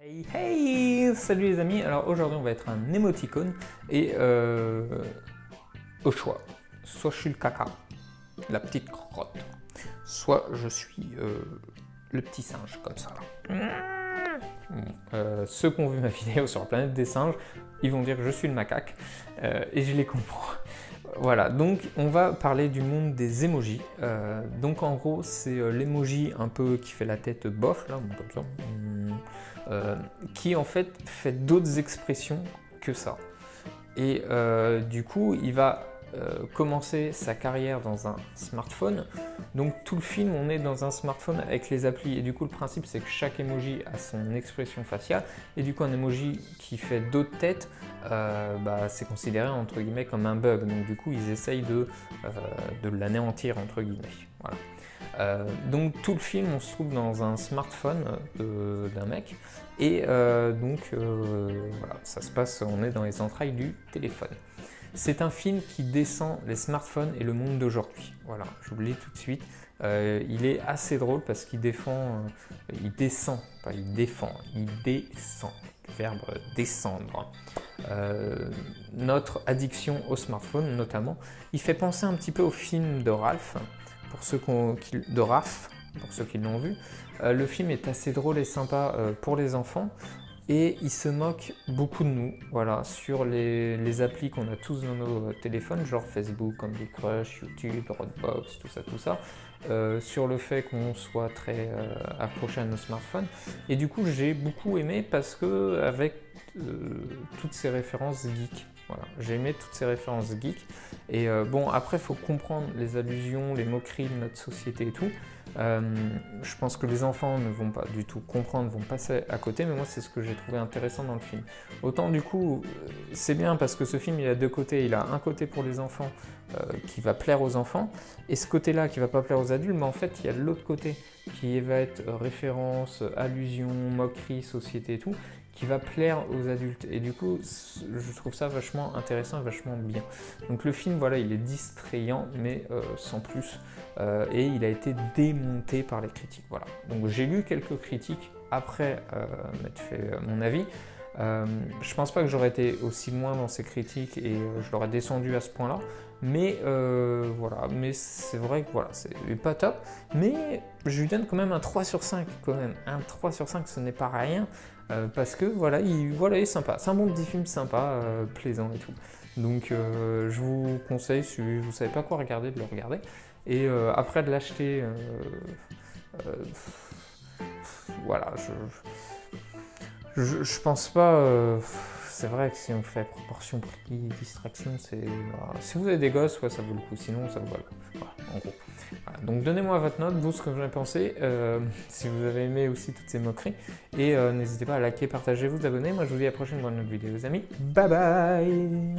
Hey hey! Salut les amis, alors aujourd'hui on va être un émoticône et au choix, soit je suis le caca, la petite crotte, soit je suis le petit singe comme ça là. Ceux qui ont vu ma vidéo sur la planète des singes, ils vont dire que je suis le macaque et je les comprends. Voilà, donc on va parler du monde des emojis. Donc en gros, c'est l'emoji un peu qui fait la tête bof, là, comme ça, qui en fait d'autres expressions que ça. Et du coup, il va commencer sa carrière dans un smartphone. Donc tout le film, on est dans un smartphone avec les applis. Et du coup, le principe, c'est que chaque emoji a son expression faciale. Et du coup, un emoji qui fait d'autres têtes, c'est considéré entre guillemets comme un bug. Donc du coup, ils essayent de l'anéantir entre guillemets. Voilà. Donc tout le film, on se trouve dans un smartphone d'un mec. Et voilà, ça se passe, on est dans les entrailles du téléphone. C'est un film qui descend les smartphones et le monde d'aujourd'hui. Voilà, je vous le dis tout de suite. Il est assez drôle parce qu'il défend, il descend, pas il défend, il descend. Le verbe descendre. Notre addiction au smartphone, notamment, il fait penser un petit peu au film de Ralph, pour ceux de Raph, pour ceux qui l'ont vu. Le film est assez drôle et sympa pour les enfants. Et il se moque beaucoup de nous, voilà, sur les applis qu'on a tous dans nos téléphones, genre Facebook, Candy Crush, YouTube, Dropbox, tout ça, sur le fait qu'on soit très accroché à nos smartphones. Et du coup, j'ai beaucoup aimé parce que avec toutes ces références geeks, voilà, j'ai aimé toutes ces références geeks. Et bon, après, il faut comprendre les allusions, les moqueries de notre société et tout. Je pense que les enfants ne vont pas du tout comprendre, vont passer à côté, mais moi c'est ce que j'ai trouvé intéressant dans le film. Autant du coup, c'est bien parce que ce film il a deux côtés, il a un côté pour les enfants qui va plaire aux enfants, et ce côté-là qui va pas plaire aux adultes, mais en fait il y a l'autre côté qui va être référence, allusion, moquerie, société et tout, qui va plaire aux adultes. Et du coup, je trouve ça vachement intéressant et vachement bien. Donc le film, voilà, il est distrayant, mais sans plus. Et il a été démonté par les critiques. Voilà. Donc j'ai lu quelques critiques après m'être fait mon avis. Je pense pas que j'aurais été aussi loin dans ces critiques et je l'aurais descendu à ce point-là. Mais voilà, mais c'est vrai que voilà, c'est pas top. Mais je lui donne quand même un 3 sur 5 quand même. Un 3 sur 5, ce n'est pas rien. Parce que voilà, il est sympa. C'est un bon petit film sympa, plaisant et tout. Donc je vous conseille, si vous ne savez pas quoi regarder, de le regarder. Et après de l'acheter, voilà, je pense pas. C'est vrai que si on fait proportion prix distraction, c'est. Voilà. Si vous avez des gosses, ouais, ça vaut le coup. Sinon, ça vaut pas le coup. Voilà, en gros. Voilà. Donc donnez-moi votre note, vous, ce que vous en avez pensé, si vous avez aimé aussi toutes ces moqueries. Et n'hésitez pas à liker, partager, vous abonner. Moi, je vous dis à la prochaine dans une autre vidéo, les amis. Bye bye.